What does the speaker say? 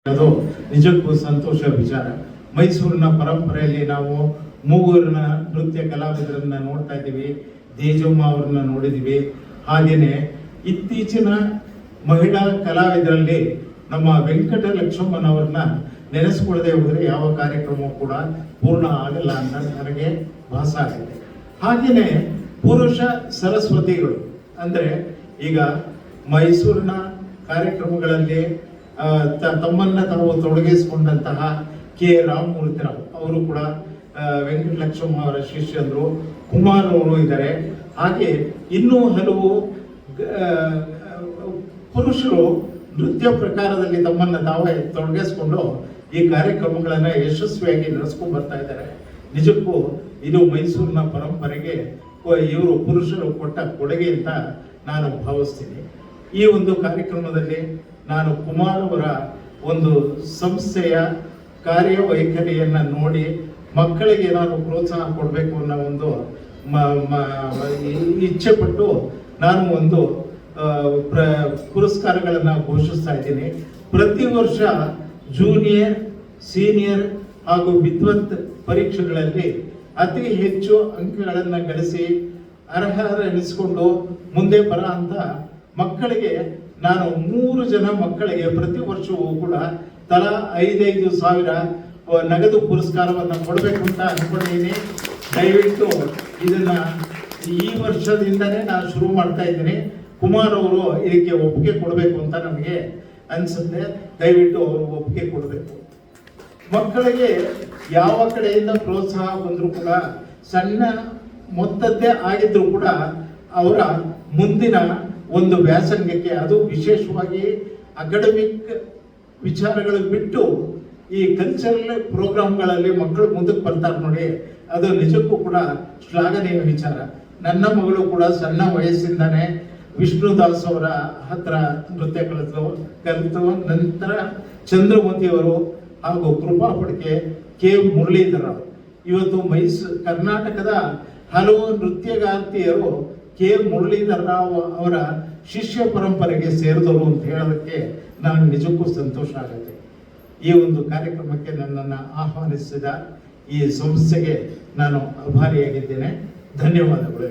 ಅದು ನಿಜಕ್ಕೂ ಸಂತೋಷ ವಿಚಾರ. ಮೈಸೂರಿನ ಪರಂಪರೆಯಲ್ಲಿ ನಾವು ಮೂಗೂರಿನ ನೃತ್ಯ ಕಲಾವಿದರನ್ನ ನೋಡ್ತಾ ಇದ್ದೀವಿ, ದೇಜಮ್ಮ ಅವ್ರನ್ನ ನೋಡಿದ್ದೀವಿ. ಹಾಗೇನೆ ಇತ್ತೀಚಿನ ಮಹಿಳಾ ಕಲಾವಿದರಲ್ಲಿ ನಮ್ಮ ವೆಂಕಟಲಕ್ಷ್ಮಮ್ಮನವ್ರನ್ನ ನೆನೆಸ್ಕೊಳ್ಳದೆ ಹೋದರೆ ಯಾವ ಕಾರ್ಯಕ್ರಮ ಕೂಡ ಪೂರ್ಣ ಆಗಲ್ಲ ಅಂತ ನನಗೆ ಭಾಸ ಆಗಿದೆ. ಹಾಗೇನೆ ಪುರುಷ ಸರಸ್ವತಿಗಳು ಅಂದರೆ ಈಗ ಮೈಸೂರಿನ ಕಾರ್ಯಕ್ರಮಗಳಲ್ಲಿ ತಮ್ಮನ್ನ ತಾವು ತೊಡಗಿಸಿಕೊಂಡಂತಹ ಕೆ ರಾಮಮೂರ್ತಿರಾವ್ ಅವರು ಕೂಡ ವೆಂಕಟಲಕ್ಷ್ಮಮ್ಮ ಅವರ ಶಿಷ್ಯಂದ್ರು, ಕುಮಾರ್ ಅವರು ಇದ್ದಾರೆ. ಹಾಗೆ ಇನ್ನೂ ಹಲವು ಪುರುಷರು ನೃತ್ಯ ಪ್ರಕಾರದಲ್ಲಿ ತಮ್ಮನ್ನ ತಾವೇ ತೊಡಗಿಸ್ಕೊಂಡು ಈ ಕಾರ್ಯಕ್ರಮಗಳನ್ನ ಯಶಸ್ವಿಯಾಗಿ ನಡೆಸ್ಕೊಂಡು ಬರ್ತಾ ಇದ್ದಾರೆ. ನಿಜಕ್ಕೂ ಇದು ಮೈಸೂರಿನ ಪರಂಪರೆಗೆ ಇವರು ಪುರುಷರು ಕೊಟ್ಟ ಕೊಡುಗೆ ಅಂತ ನಾನು ಭಾವಿಸ್ತೀನಿ. ಈ ಒಂದು ಕಾರ್ಯಕ್ರಮದಲ್ಲಿ ನಾನು ಕುಮಾರ್ ಅವರ ಒಂದು ಸಂಸ್ಥೆಯ ಕಾರ್ಯವೈಖರಿಯನ್ನ ನೋಡಿ ಮಕ್ಕಳಿಗೆ ಏನಾದ್ರು ಪ್ರೋತ್ಸಾಹ ಕೊಡಬೇಕು ಅನ್ನೋ ಒಂದು ಇಚ್ಛೆ ಪಟ್ಟು ನಾನು ಒಂದು ಪುರಸ್ಕಾರಗಳನ್ನು ಘೋಷಿಸ್ತಾ ಇದ್ದೀನಿ. ಪ್ರತಿ ವರ್ಷ ಜೂನಿಯರ್, ಸೀನಿಯರ್ ಹಾಗೂ ವಿದ್ವತ್ ಪರೀಕ್ಷೆಗಳಲ್ಲಿ ಅತಿ ಹೆಚ್ಚು ಅಂಕಗಳನ್ನು ಗಳಿಸಿ ಅರ್ಹರೆನಿಸಿಕೊಂಡು ಮುಂದೆ ಬರ ಅಂತ ಮಕ್ಕಳಿಗೆ ನಾನು 3 ಜನ ಮಕ್ಕಳಿಗೆ ಪ್ರತಿ ವರ್ಷವೂ ಕೂಡ ತಲಾ 5,000 ನಗದು ಪುರಸ್ಕಾರವನ್ನು ಕೊಡಬೇಕು ಅಂತ ಅನ್ಕೊಂಡಿದ್ದೀನಿ. ದಯವಿಟ್ಟು ಇದನ್ನ ಈ ವರ್ಷದಿಂದನೇ ನಾನು ಶುರು ಮಾಡ್ತಾ ಇದ್ದೀನಿ. ಕುಮಾರ್ ಅವರು ಇದಕ್ಕೆ ಒಪ್ಪಿಗೆ ಕೊಡಬೇಕು ಅಂತ ನಮಗೆ ಅನ್ಸುತ್ತೆ. ದಯವಿಟ್ಟು ಅವರು ಒಪ್ಪಿಗೆ ಕೊಡಬೇಕು. ಮಕ್ಕಳಿಗೆ ಯಾವ ಕಡೆಯಿಂದ ಪ್ರೋತ್ಸಾಹ ಬಂದರೂ ಕೂಡ ಸಣ್ಣ ಮೊತ್ತದ್ದೇ ಆಗಿದ್ರು ಕೂಡ ಅವರ ಮುಂದಿನ ಒಂದು ವ್ಯಾಸಂಗಕ್ಕೆ, ಅದು ವಿಶೇಷವಾಗಿ ಅಕಾಡೆಮಿಕ್ ವಿಚಾರಗಳು ಬಿಟ್ಟು ಈ ಕಲ್ಚರಲ್ ಪ್ರೋಗ್ರಾಮ್ಗಳಲ್ಲಿ ಮಕ್ಕಳು ಮುಂದಕ್ಕೆ ಬರ್ತಾರೆ ನೋಡಿ, ಅದು ನಿಜಕ್ಕೂ ಕೂಡ ಶ್ಲಾಘನೀಯ ವಿಚಾರ. ನನ್ನ ಮಗಳು ಕೂಡ ಸಣ್ಣ ವಯಸ್ಸಿಂದಾನೇ ವಿಷ್ಣುದಾಸ್ ಅವರ ಹತ್ರ ನೃತ್ಯ ಕಲಿತು ನಂತರ ಚಂದ್ರಮತಿಯವರು ಹಾಗೂ ಕೃಪಾ ಪಡ್ಕೆ, ಕೆ ಮುರಳೀಧರ, ಇವತ್ತು ಕರ್ನಾಟಕದ ಹಲವು ನೃತ್ಯಗಾರ್ತಿಯರು ಕೆ ಮುರಳೀಧರ ರಾವ್ ಅವರ ಶಿಷ್ಯ ಪರಂಪರೆಗೆ ಸೇರಿದವರು ಅಂತ ಹೇಳೋದಕ್ಕೆ ನನಗೆ ನಿಜಕ್ಕೂ ಸಂತೋಷ ಆಗುತ್ತೆ. ಈ ಒಂದು ಕಾರ್ಯಕ್ರಮಕ್ಕೆ ನನ್ನನ್ನು ಆಹ್ವಾನಿಸಿದ ಈ ಸಂಸ್ಥೆಗೆ ನಾನು ಆಭಾರಿಯಾಗಿದ್ದೇನೆ. ಧನ್ಯವಾದಗಳು.